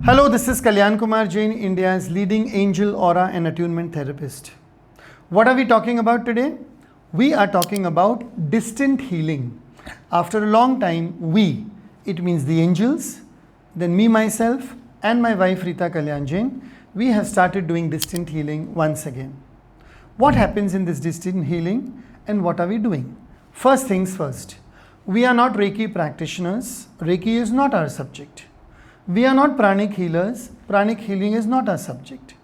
Hello, this is Kalyaan Kumar Jain, India's leading angel, aura and attunement therapist. What are we talking about today? We are talking about distant healing. After a long time, it means the angels, then me, myself and my wife Rita Kalyaan Jain, we have started doing distant healing once again. What happens in this distant healing and what are we doing? First things first, we are not Reiki practitioners. Reiki is not our subject. We are not pranic healers. Pranic healing is not our subject.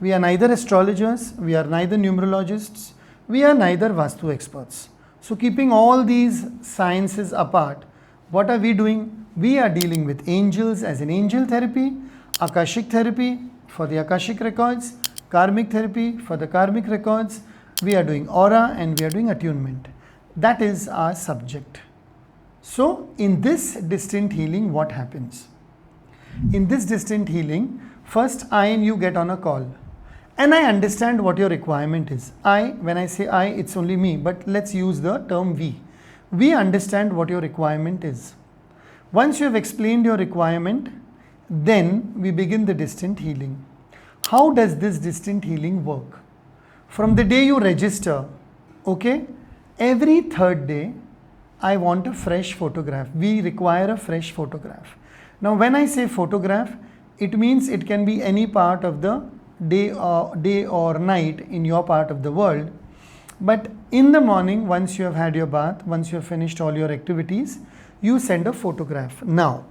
We are neither astrologers, we are neither numerologists, we are neither Vastu experts. So keeping all these sciences apart, what are we doing? We are dealing with angels as in angel therapy, Akashic therapy for the Akashic records, karmic therapy for the karmic records. We are doing aura and we are doing attunement. That is our subject. So in this distant healing, what happens? In this distant healing, first I and you get on a call and I understand what your requirement is. When I say I, it's only me, but let's use the term we. We understand what your requirement is. Once you have explained your requirement, then we begin the distant healing. How does this distant healing work? From the day you register, okay, every third day, I want a fresh photograph. We require a fresh photograph. Now, when I say photograph, it means it can be any part of the day or night in your part of the world. But in the morning, once you have had your bath, once you have finished all your activities, you send a photograph. Now,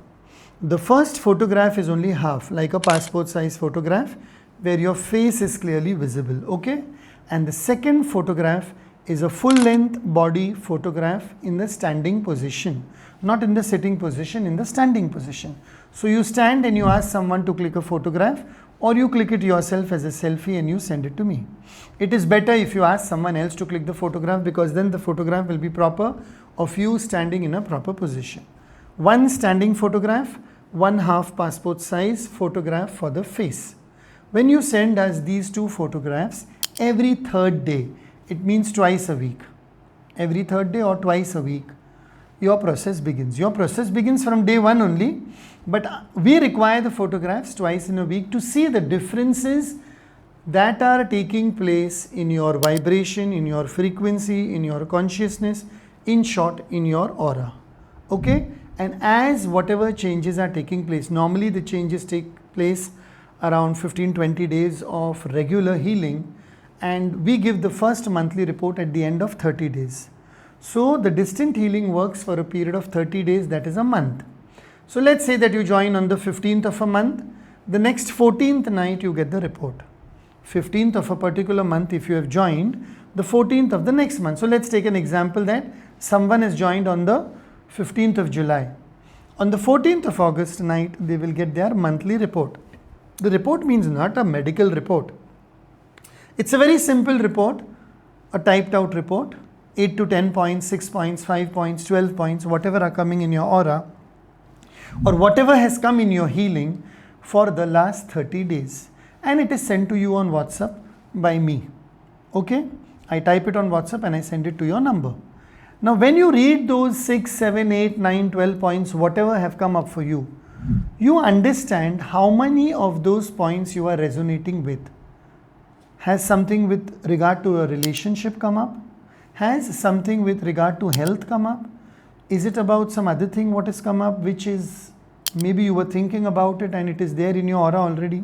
the first photograph is only half, like a passport size photograph, where your face is clearly visible, okay? And the second photograph is a full length body photograph in the standing position. Not in the sitting position, in the standing position. So you stand and you ask someone to click a photograph, or you click it yourself as a selfie and you send it to me. It is better if you ask someone else to click the photograph, because then the photograph will be proper of you standing in a proper position. One standing photograph, one half passport size photograph for the face. When you send us these two photographs every third day, it means twice a week. Every third day or twice a week, your process begins. Your process begins from day one only, but we require the photographs twice in a week to see the differences that are taking place in your vibration, in your frequency, in your consciousness, in short, in your aura. Okay? And as whatever changes are taking place, normally the changes take place around 15-20 days of regular healing, and we give the first monthly report at the end of 30 days. So the distant healing works for a period of 30 days, that is a month. So let's say that you join on the 15th of a month, the next 14th night you get the report. 15th of a particular month if you have joined, the 14th of the next month. So let's take an example that someone has joined on the 15th of July. On the 14th of August night, they will get their monthly report. The report means not a medical report. It's a very simple report, a typed out report. 8 to 10 points, 6 points, 5 points, 12 points, whatever are coming in your aura or whatever has come in your healing for the last 30 days. And it is sent to you on WhatsApp by me. Okay? I type it on WhatsApp and I send it to your number. Now, when you read those 6, 7, 8, 9, 12 points, whatever have come up for you, you understand how many of those points you are resonating with. Has something with regard to a relationship come up? Has something with regard to health come up? Is it about some other thing what has come up, which is maybe you were thinking about it and it is there in your aura already?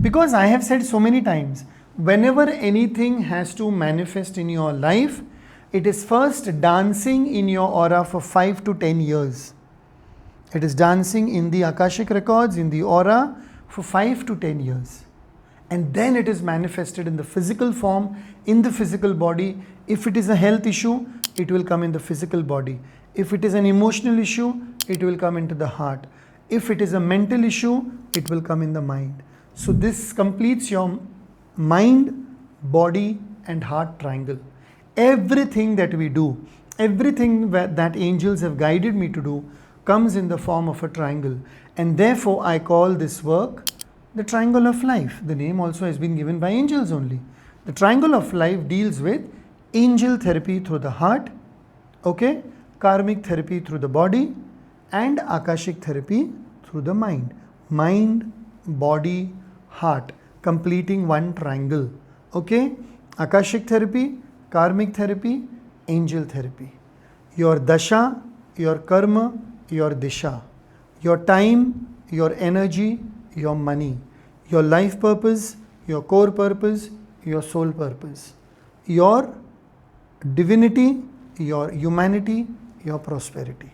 Because I have said so many times, whenever anything has to manifest in your life, it is first dancing in your aura for 5 to 10 years. It is dancing in the Akashic records, in the aura for 5 to 10 years. And then it is manifested in the physical form, in the physical body. If it is a health issue, it will come in the physical body. If it is an emotional issue, it will come into the heart. If it is a mental issue, it will come in the mind. So this completes your mind, body and heart triangle. Everything that we do, everything that angels have guided me to do comes in the form of a triangle. And therefore I call this work the triangle of life. The name also has been given by angels only. The triangle of life deals with angel therapy through the heart, okay, karmic therapy through the body, and Akashic therapy through the mind. mind, body, heart, completing one triangle. Okay? Akashic therapy, karmic therapy, angel therapy. Your dasha, your karma, your disha. Your time, your energy, your money. Your life purpose, your core purpose, your soul purpose. Your divinity, your humanity, your prosperity.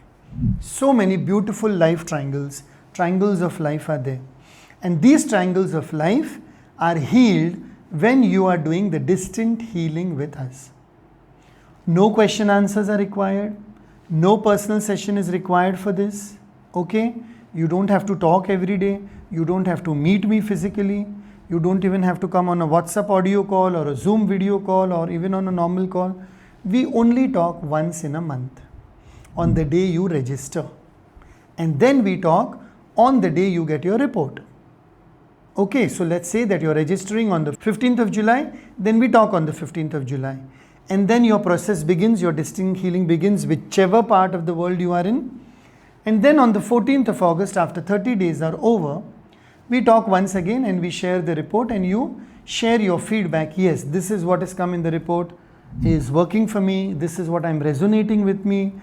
So many beautiful life triangles, triangles of life are there. And these triangles of life are healed when you are doing the distant healing with us. No question answers are required. No personal session is required for this. Okay? You don't have to talk every day. You don't have to meet me physically. You don't even have to come on a WhatsApp audio call or a Zoom video call or even on a normal call. We only talk once in a month on the day you register. And then we talk on the day you get your report. Okay, so let's say that you're registering on the 15th of July, then we talk on the 15th of July. And then your process begins, your distant healing begins, whichever part of the world you are in. And then on the 14th of August, after 30 days are over, we talk once again and we share the report and you share your feedback. Yes, this is what has come in the report, is working for me, this is what I'm resonating with me,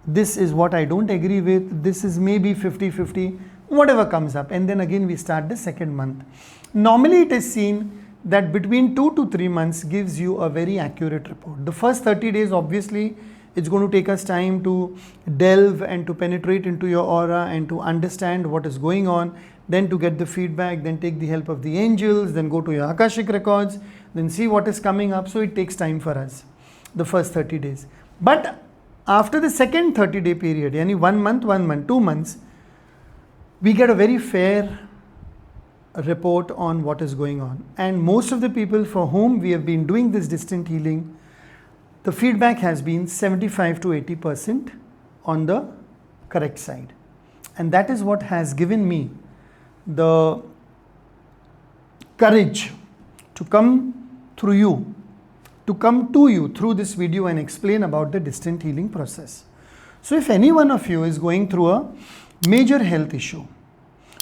this is what I don't agree with, this is maybe 50-50, whatever comes up. And then again we start the second month. Normally it is seen that between 2 to 3 months gives you a very accurate report. The first 30 days obviously it's going to take us time to delve and to penetrate into your aura and to understand what is going on, then to get the feedback, then take the help of the angels, then go to your Akashic records, then see what is coming up. So it takes time for us, the first 30 days. But after the second 30-day period, yani 1 month, 2 months, we get a very fair report on what is going on. And most of the people for whom we have been doing this distant healing, the feedback has been 75 to 80% on the correct side. And that is what has given me the courage to come through you, to come to you through this video and explain about the distant healing process. So if any one of you is going through a major health issue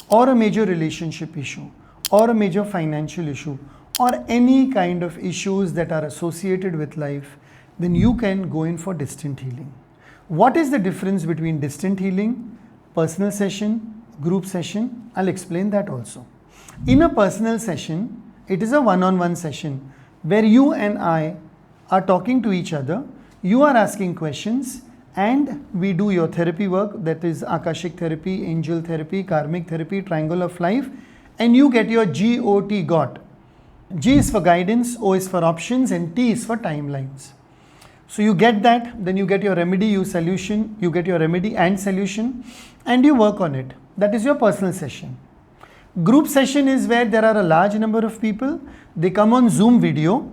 or a major relationship issue or a major financial issue or any kind of issues that are associated with life, then you can go in for distant healing. What is the difference between distant healing, personal session, group session? I'll explain that also. In a personal session, it is a one-on-one session where you and I are talking to each other. You are asking questions and we do your therapy work, that is Akashic therapy, angel therapy, karmic therapy, triangle of life, and you get your GOT, got. G is for guidance, O is for options, and T is for timelines. So you get that, then you get your remedy, you get your remedy and solution, and you work on it. That is your personal session. Group session is where there are a large number of people. They come on Zoom video,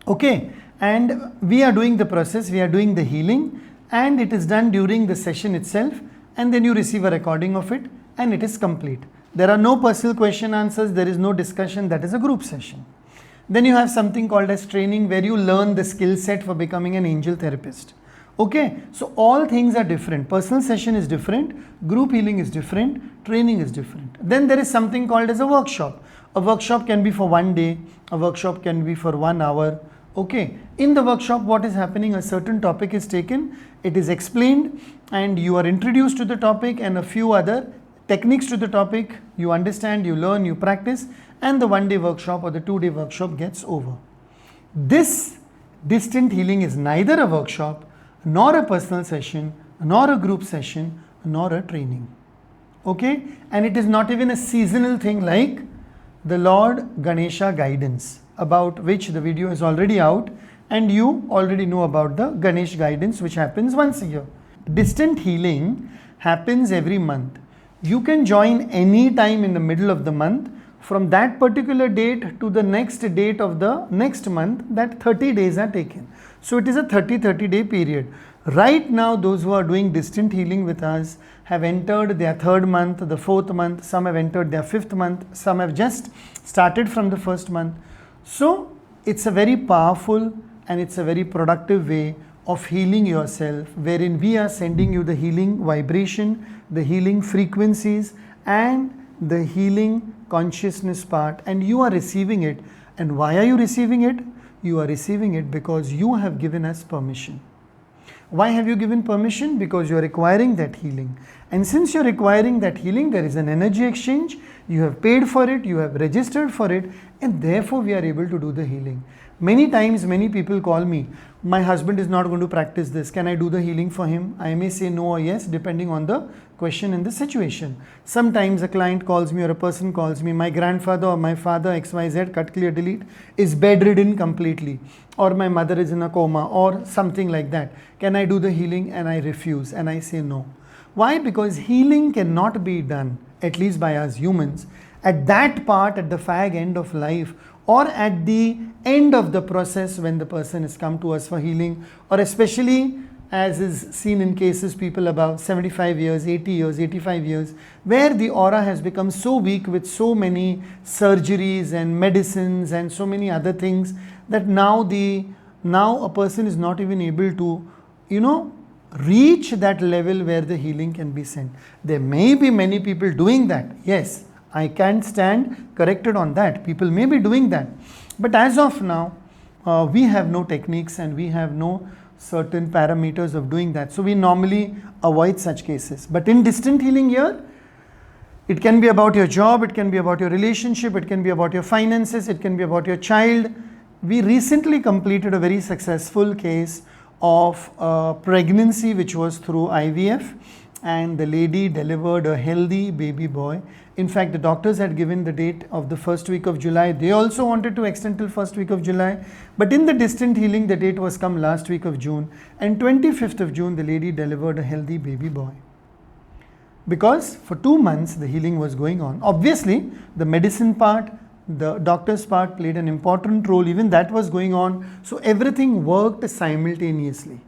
okay, and we are doing the process, we are doing the healing, and it is done during the session itself, and then you receive a recording of it, and it is complete. There are no personal question answers, there is no discussion. That is a group session. Then you have something called as training, where you learn the skill set for becoming an angel therapist. Okay, so all things are different. Personal session is different, group healing is different, training is different. Then there is something called as a workshop. A workshop can be for 1 day, a workshop can be for 1 hour. Okay, in the workshop what is happening, a certain topic is taken, it is explained, and you are introduced to the topic and a few other techniques to the topic. You understand, you learn, you practice, and the 1 day workshop or the 2 day workshop gets over. This distant healing is neither a workshop, nor a personal session, nor a group session, nor a training. Okay, and it is not even a seasonal thing like the Lord Ganesha guidance, about which the video is already out, and you already know about the Ganesh guidance, which happens once a year. Distant healing happens every month. You can join any time in the middle of the month. From that particular date to the next date of the next month, that 30 days are taken. So it is a 30 day period. Right now, those who are doing distant healing with us have entered their 3rd month, the 4th month, some have entered their 5th month, some have just started from the 1st month. So it's a very powerful and it's a very productive way of healing yourself, wherein we are sending you the healing vibration, the healing frequencies, and the healing consciousness part, and you are receiving it. And why are you receiving it? You are receiving it because you have given us permission. Why have you given permission? Because you are requiring that healing. And since you're requiring that healing, there is an energy exchange. You have paid for it, you have registered for it, and therefore we are able to do the healing. Many times, many people call me, my husband is not going to practice this. Can I do the healing for him? I may say no or yes, depending on the question and the situation. Sometimes a client calls me or a person calls me, my grandfather or my father, XYZ, cut, clear, delete, is bedridden completely. Or my mother is in a coma or something like that. Can I do the healing? And I refuse and I say no. Why? Because healing cannot be done, at least by us humans, at that part, at the fag end of life, or at the end of the process when the person has come to us for healing, or especially as is seen in cases people above 75 years, 80 years, 85 years, where the aura has become so weak with so many surgeries and medicines and so many other things that now a person is not even able to, reach that level where the healing can be sent. There may be many people doing that. Yes, I can't stand corrected on that. People may be doing that. But as of now, we have no techniques and we have no certain parameters of doing that. So we normally avoid such cases. But in distant healing here, it can be about your job, it can be about your relationship, it can be about your finances, it can be about your child. We recently completed a very successful case of pregnancy which was through IVF, and the lady delivered a healthy baby boy. In fact, the doctors had given the date of the first week of July. They also wanted to extend till first week of July. But in the distant healing, the date was come last week of June. And 25th of June, the lady delivered a healthy baby boy. Because for 2 months, the healing was going on. Obviously, the medicine part, the doctor's part played an important role. Even that was going on. So everything worked simultaneously.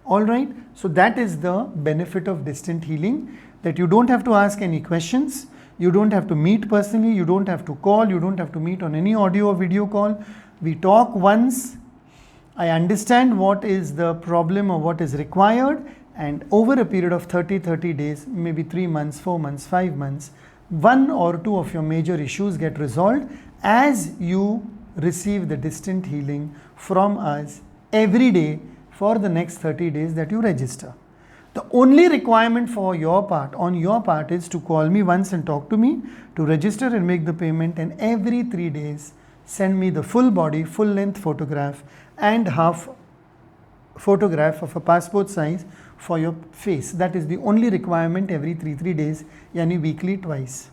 All right. So that is the benefit of distant healing, that you don't have to ask any questions. You don't have to meet personally. You don't have to call. You don't have to meet on any audio or video call. We talk once. I understand what is the problem or what is required. And over a period of 30 days, maybe 3 months, 4 months, 5 months, 1 or 2 of your major issues get resolved as you receive the distant healing from us every day for the next 30 days that you register. The only requirement for your part, on your part, is to call me once and talk to me, to register and make the payment, and every 3 days send me the full body, full length photograph and half photograph of a passport size for your face. That is the only requirement every 3 days, yani weekly twice.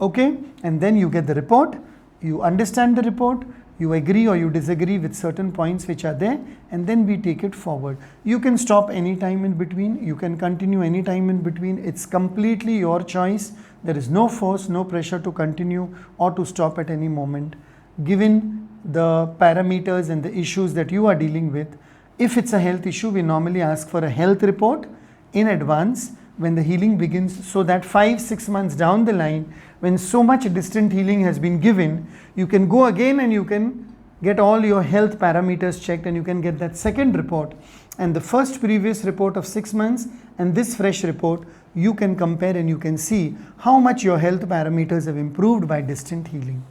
Okay, and then you get the report, you understand the report, you agree or you disagree with certain points which are there, and then we take it forward. You can stop any time in between, you can continue any time in between. It's completely your choice. There is no force, no pressure to continue or to stop at any moment, given the parameters and the issues that you are dealing with. If it's a health issue, we normally ask for a health report in advance when the healing begins, so that 5-6 months down the line, when so much distant healing has been given, you can go again and you can get all your health parameters checked, and you can get that second report. And the first previous report of 6 months and this fresh report, you can compare and you can see how much your health parameters have improved by distant healing.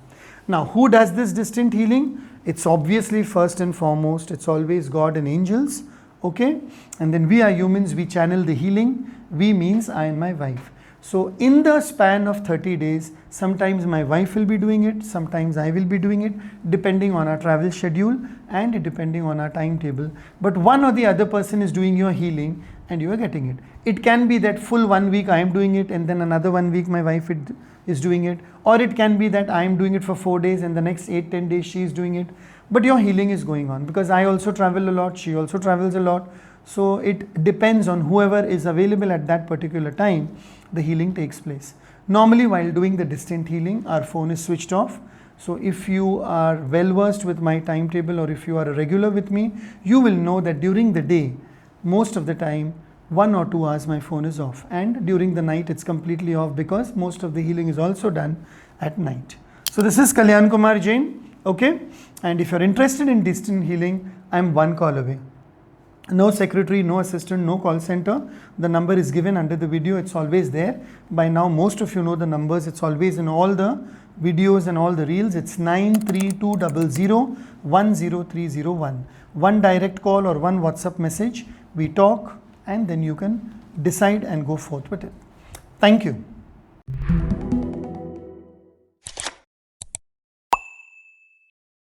Now, who does this distant healing? It's obviously first and foremost, it's always God and angels. Okay, and then we are humans, we channel the healing. We means I and my wife. So in the span of 30 days, sometimes my wife will be doing it, sometimes I will be doing it, depending on our travel schedule and depending on our timetable. But one or the other person is doing your healing and you are getting it. It can be that full 1 week I am doing it and then another 1 week my wife is doing it. Or it can be that I am doing it for 4 days and the next 8-10 days she is doing it. But your healing is going on, because I also travel a lot, she also travels a lot. So it depends on whoever is available at that particular time, the healing takes place. Normally while doing the distant healing, our phone is switched off. So if you are well versed with my timetable, or if you are a regular with me, you will know that during the day, most of the time, 1 or 2 hours my phone is off, and during the night it's completely off, because most of the healing is also done at night. So this is Kalyaan Kumar Jain. Okay, and if you're interested in distant healing, I'm 1 call away. No secretary, no assistant, no call center. The number is given under the video. It's always there. By now, most of you know the numbers. It's always in all the videos and all the reels. It's 9320010301. One direct call or one WhatsApp message. We talk and then you can decide and go forth with it. Thank you.